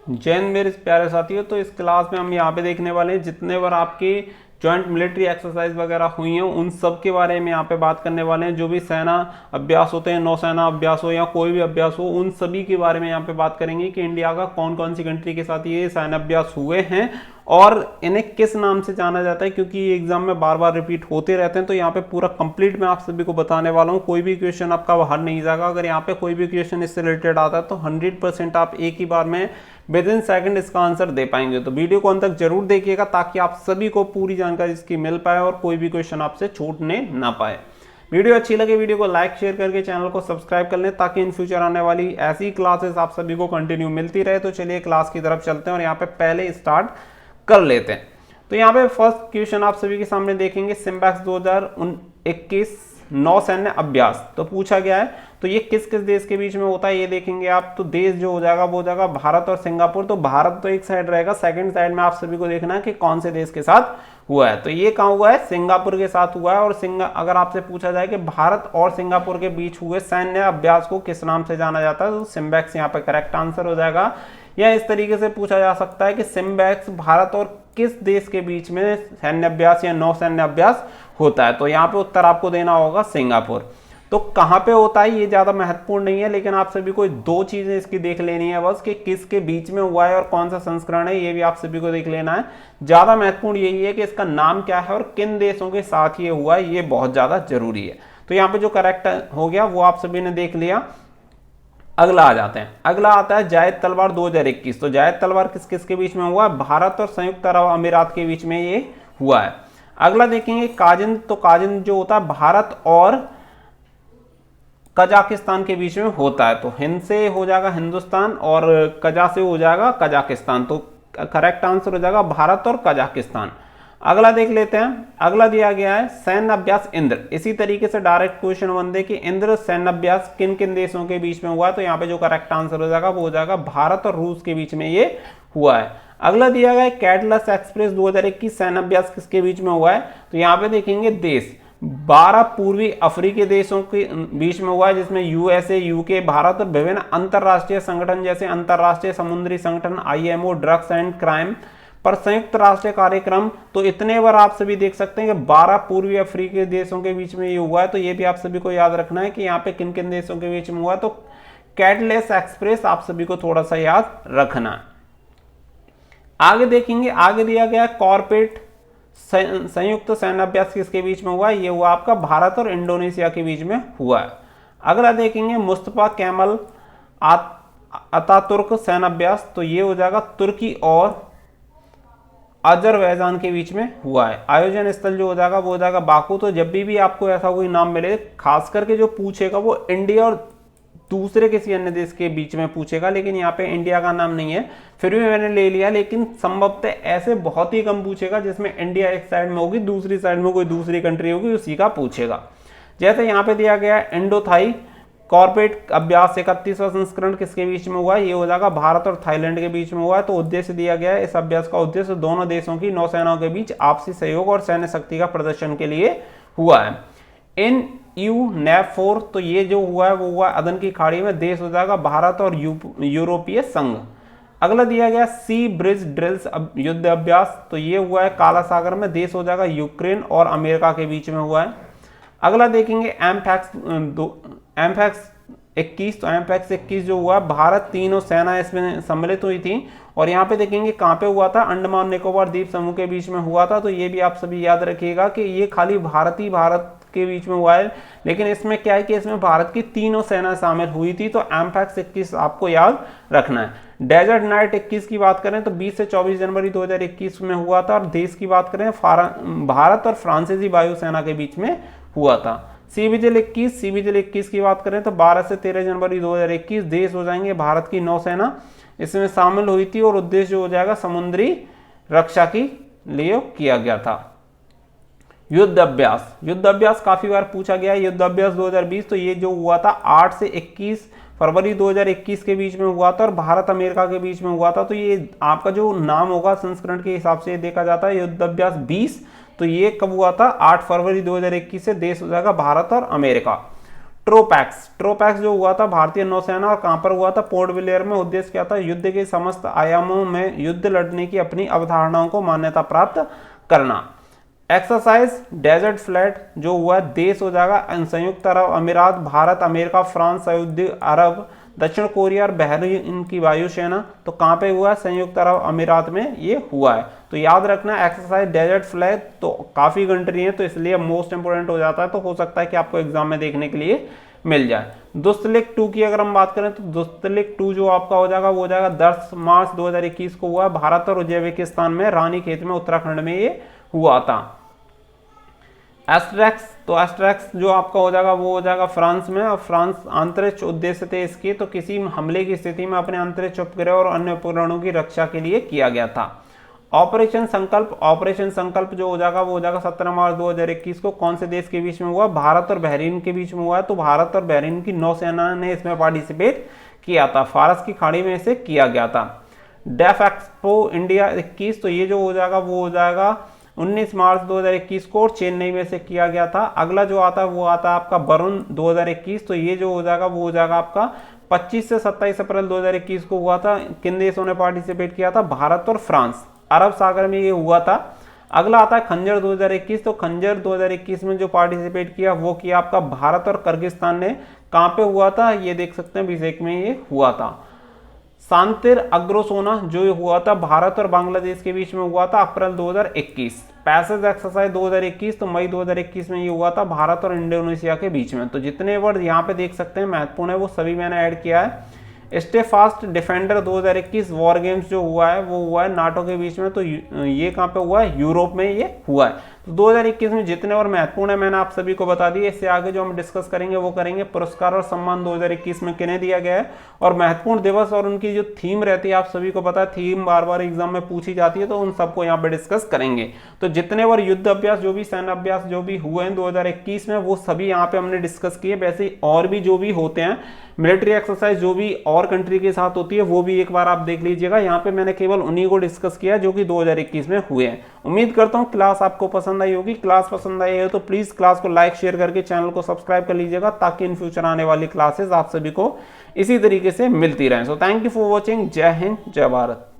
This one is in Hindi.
जैन मेरे प्यारे साथियों, तो इस क्लास में हम यहाँ पे देखने वाले हैं जितने बार आपकी जॉइंट मिलिट्री एक्सरसाइज वगैरह हुई हैं उन सब के बारे में यहाँ पे बात करने वाले हैं। जो भी सेना अभ्यास होते हैं, नौसेना अभ्यास हो या कोई भी अभ्यास हो, उन सभी के बारे में यहाँ पे बात करेंगे कि इंडिया का कौन कौन सी कंट्री के साथ ये सैन्य अभ्यास हुए हैं और इन्हें किस नाम से जाना जाता है, क्योंकि ये एग्जाम में बार बार रिपीट होते रहते हैं। तो यहाँ पे पूरा कंप्लीट मैं आप सभी को बताने वाला हूँ, कोई भी क्वेश्चन आपका बाहर नहीं जाएगा। अगर यहाँ पे कोई भी क्वेश्चन इससे रिलेटेड आता है तो 100% आप एक ही बार में विद इन सेकंड इसका आंसर दे पाएंगे। तो वीडियो को अंत तक जरूर देखिएगा ताकि आप सभी को पूरी जानकारी इसकी मिल पाए और कोई भी क्वेश्चन आपसे छूटने ना पाए। वीडियो अच्छी लगे वीडियो को लाइक शेयर करके चैनल को सब्सक्राइब कर लें ताकि इन फ्यूचर आने वाली ऐसी क्लासेस आप सभी को कंटिन्यू मिलती रहे। तो चलिए क्लास की तरफ चलते हैं और यहाँ पे पहले स्टार्ट कर लेते हैं। तो यहाँ पे फर्स्ट क्वेश्चन आप सभी के सामने देखेंगे, सिम्बैक्स 2021 नौसैन्य अभ्यास तो पूछा गया है। तो ये किस किस देश के बीच में होता है ये देखेंगे आप। तो देश जो हो जाएगा वो हो जाएगा भारत और सिंगापुर। तो भारत तो एक साइड रहेगा, सेकंड साइड में आप सभी को देखना है कि कौन से देश के साथ हुआ है। तो ये कहाँ हुआ है, सिंगापुर के साथ हुआ है। और अगर आपसे पूछा जाए कि भारत और सिंगापुर के बीच हुए सैन्य अभ्यास को किस नाम से जाना जाता है, तो सिम्बैक्स यहाँ पे करेक्ट आंसर हो जाएगा। या इस तरीके से पूछा जा सकता है कि सिम्बैक्स भारत और किस देश के बीच में सैन्य अभ्यास या नौसैन्य अभ्यास होता है। तो यहाँ पे उत्तर आपको देना होगा सिंगापुर। तो कहाँ पे होता है ये ज्यादा महत्वपूर्ण नहीं है, लेकिन आप सभी को दो चीजें इसकी देख लेनी है बस, कि किसके बीच में हुआ है और कौन सा संस्करण है, ये भी आप सभी को देख लेना है। ज्यादा महत्वपूर्ण यही है कि इसका नाम क्या है और किन देशों के साथ ये हुआ है, ये बहुत ज्यादा जरूरी है। तो यहाँ पे जो करेक्ट हो गया वो आप सभी ने देख लिया। अगला आ जाते हैं, अगला आता है जायद तलवार 2021। तो जायद तलवार किस किस के बीच में हुआ, भारत और संयुक्त अरब अमीरात के बीच में ये हुआ है। अगला देखेंगे काजिंद। तो काजिंद जो होता है भारत और कजाकिस्तान के बीच में होता है। तो हिंद से हो जाएगा हिंदुस्तान और कजा से हो जाएगा कजाकिस्तान। तो करेक्ट आंसर हो जाएगा भारत और कजाकिस्तान। अगला देख लेते हैं, अगला दिया गया है सैन्य अभ्यास इंद्र। इसी तरीके से डायरेक्ट क्वेश्चन बन दे कि इंद्र सैन्य अभ्यास किन किन देशों के बीच में हुआ है। तो यहाँ पे जो करेक्ट आंसर हो जाएगा वो हो जाएगा भारत और रूस के बीच में ये हुआ है। अगला दिया गया है कैटलस एक्सप्रेस 2021 सैन्य अभ्यास किसके बीच में हुआ है। तो यहाँ पे देखेंगे देश 12 पूर्वी अफ्रीकी देशों के बीच में हुआ है, जिसमें यूएसए, यूके, भारत और विभिन्न अंतरराष्ट्रीय संगठन जैसे अंतरराष्ट्रीय समुद्री संगठन, आईएमओ, ड्रग्स एंड क्राइम पर संयुक्त राष्ट्रीय कार्यक्रम। तो इतने बार आप सभी देख सकते हैं कि 12 पूर्वी अफ्रीकी देशों के बीच में ये हुआ है। तो ये भी आप सभी को याद रखना है कि यहाँ पे किन किन देशों के बीच में हुआ। तो कैटलेस एक्सप्रेस आप सभी को थोड़ा सा याद रखना है। आगे देखेंगे, आगे दिया गया कॉर्पोरेट संयुक्त सैन्य अभ्यास किसके बीच में हुआ है, ये हुआ आपका भारत और इंडोनेशिया के बीच में हुआ है। अगला देखेंगे मुस्तफा केमल अतातुर्क सैन्य अभ्यास। तो ये हो जाएगा तुर्की और अजरबैजान के बीच में हुआ है। आयोजन स्थल जो हो जाएगा वो हो जाएगा बाकू। तो जब भी आपको ऐसा कोई नाम मिले, खास करके जो पूछेगा वो इंडिया और दूसरे किसी अन्य देश के बीच में पूछेगा, लेकिन यहाँ पे इंडिया का नाम नहीं है, फिर भी मैंने ले लिया। लेकिन संभवतः ऐसे बहुत ही कम पूछेगा जिसमें इंडिया एक साइड में होगी, दूसरी साइड में कोई दूसरी कंट्री होगी, उसी का पूछेगा। जैसे यहाँ पे दिया गया है इंडो थाई कॉर्पोरेट अभ्यास 31वां संस्करण किसके बीच में हुआ है, ये हो जाएगा भारत और थाईलैंड के बीच में हुआ है। तो उद्देश्य दिया गया है, इस अभ्यास का उद्देश्य दोनों देशों की नौसेनाओं के बीच आपसी सहयोग और सैन्य शक्ति का प्रदर्शन के लिए हुआ है। इन NAVFOR। तो ये जो हुआ है वो हुआ अदन की खाड़ी में, देश हो जाएगा भारत और यूरोपीय संघ। अगला दिया गया सी ब्रिज ड्रिल्स युद्ध अभ्यास। तो ये हुआ है काला सागर में, देश हो जाएगा यूक्रेन और अमेरिका के बीच में हुआ है। अगला देखेंगे एमफैक्स 21। तो एमफैक्स 21 जो हुआ, भारत तीनों सेना इसमें सम्मिलित हुई थी। और यहाँ पे देखेंगे कहाँ पे हुआ था, अंडमान निकोबार द्वीप समूह के बीच में हुआ था। तो ये भी आप सभी याद रखिएगा कि ये खाली भारत के बीच में हुआ है, लेकिन इसमें क्या है कि इसमें भारत की तीनों सेना शामिल हुई थी। तो एमफैक्स 21 आपको याद रखना है। डेजर्ट नाइट 21 की बात करें तो 20 से 24 जनवरी 2021 में हुआ था। और देश की बात करें भारत और फ्रांसीसी वायुसेना के बीच में हुआ था। सी विजिल 21 की बात करें तो 12 से 13 जनवरी 2021, देश हो जाएंगे भारत की नौसेना इसमें शामिल हुई थी और उद्देश्य हो जाएगा समुद्री रक्षा के लिए किया गया था। युद्ध अभ्यास काफी बार पूछा गया है। युद्ध अभ्यास 2020। तो ये जो हुआ था 8 से 21 फरवरी 2021 के बीच में हुआ था और भारत अमेरिका के बीच में हुआ था। तो ये आपका जो नाम होगा संस्करण के हिसाब से देखा जाता है युद्ध अभ्यास 20। तो ये कब हुआ था, 8 फरवरी 2021 से, देश हो जाएगा भारत और अमेरिका। ट्रोपैक्स जो हुआ था भारतीय नौसेना, और कहां पर हुआ था, पोर्ट ब्लेयर में। उद्देश्य क्या था, युद्ध के समस्त आयामों में युद्ध लड़ने की अपनी अवधारणाओं को मान्यता प्राप्त करना। एक्सरसाइज डेजर्ट फ्लैट जो हुआ, देश हो जाएगा संयुक्त अरब अमीरात, भारत, अमेरिका, फ्रांस, सऊदी अरब, दक्षिण कोरिया और बहरीन की वायुसेना। तो कहां पे हुआ, संयुक्त अरब अमीरात में ये हुआ है। तो याद रखना एक्सरसाइज डेजर्ट फ्लैग, तो काफी कंट्री है तो इसलिए मोस्ट इंपोर्टेंट हो जाता है, तो हो सकता है कि आपको एग्जाम में देखने के लिए मिल जाए। दुस्तलिक 2 की अगर हम बात करें तो दुस्तलिक 2 जो आपका हो जाएगा वो हो जाएगा 10 मार्च 2021 को हुआ, भारत और उज्बेकिस्तान में रानीखेत में उत्तराखंड में ये हुआ था। एस्ट्रैक्स, तो एस्ट्रैक्स जो आपका हो जाएगा वो हो जाएगा फ्रांस में, और फ्रांस अंतरिक्ष उद्देश्य थे इसके, तो किसी हमले की स्थिति में अपने अंतरिक्ष उपग्रह और अन्य उपकरणों की रक्षा के लिए किया गया था। ऑपरेशन संकल्प जो हो जाएगा वो हो जाएगा 17 मार्च 2021 को, कौन से देश के बीच में हुआ, भारत और बहरीन के बीच में हुआ है। तो भारत और बहरीन की नौसेना ने इसमें पार्टिसिपेट किया था, फारस की खाड़ी में इसे किया गया था। डेफ एक्सपो इंडिया 21, तो ये जो हो जाएगा वो हो जाएगा 19 मार्च 2021 को, और चेन्नई में से किया गया था। अगला जो आता है वो आता है आपका वरुण 2021, तो ये जो हो जाएगा वो हो जाएगा आपका 25 से 27 अप्रैल 2021 को हुआ था। किन देशों ने पार्टिसिपेट किया था, भारत और फ्रांस, अरब सागर में ये हुआ था। अगला आता है खंजर 2021, तो खंजर 2021 में जो पार्टिसिपेट किया वो किया आपका भारत और किर्गिस्तान ने। कहां पे हुआ था, ये देख सकते हैं बिश्केक में ये हुआ था। शांतिर अग्रोसोना जो हुआ था भारत और बांग्लादेश के बीच में हुआ था अप्रैल 2021। पैसेज एक्सरसाइज 2021, तो मई 2021 में ये हुआ था भारत और इंडोनेशिया के बीच में। तो जितने वर्ड यहाँ पे देख सकते हैं महत्वपूर्ण है वो सभी मैंने ऐड किया है। Stay fast defender 2021 war games जो हुआ है वो हुआ है नाटो के बीच में, तो ये कहाँ पे हुआ है, यूरोप में ये हुआ है। तो 2021 में जितने और महत्वपूर्ण है मैंने आप सभी को बता दिए। इससे आगे जो हम डिस्कस करेंगे वो करेंगे पुरस्कार और सम्मान 2021 में किन्हें दिया गया है, और महत्वपूर्ण दिवस और उनकी जो थीम रहती है, आप सभी को पता है थीम बार बार एग्जाम में पूछी जाती है, तो उन सबको यहाँ पे डिस्कस करेंगे। तो जितने बार युद्ध अभ्यास जो भी सैन्य अभ्यास जो भी हुए हैं 2021 में वो सभी यहाँ पे हमने डिस्कस किए। वैसे और भी जो भी होते हैं मिलिट्री एक्सरसाइज जो भी और कंट्री के साथ होती है वो भी एक बार आप देख लीजिएगा। यहाँ पे मैंने केवल उन्हीं को डिस्कस किया जो कि 2021 में हुए हैं। उम्मीद करता हूँ क्लास आपको पसंद आई होगी। क्लास पसंद आई है तो प्लीज क्लास को लाइक शेयर करके चैनल को सब्सक्राइब कर लीजिएगा, ताकि इन फ्यूचर आने वाली क्लासेस आप सभी को इसी तरीके से मिलती रहें। So thank you for watching. जय हिंद, जय भारत।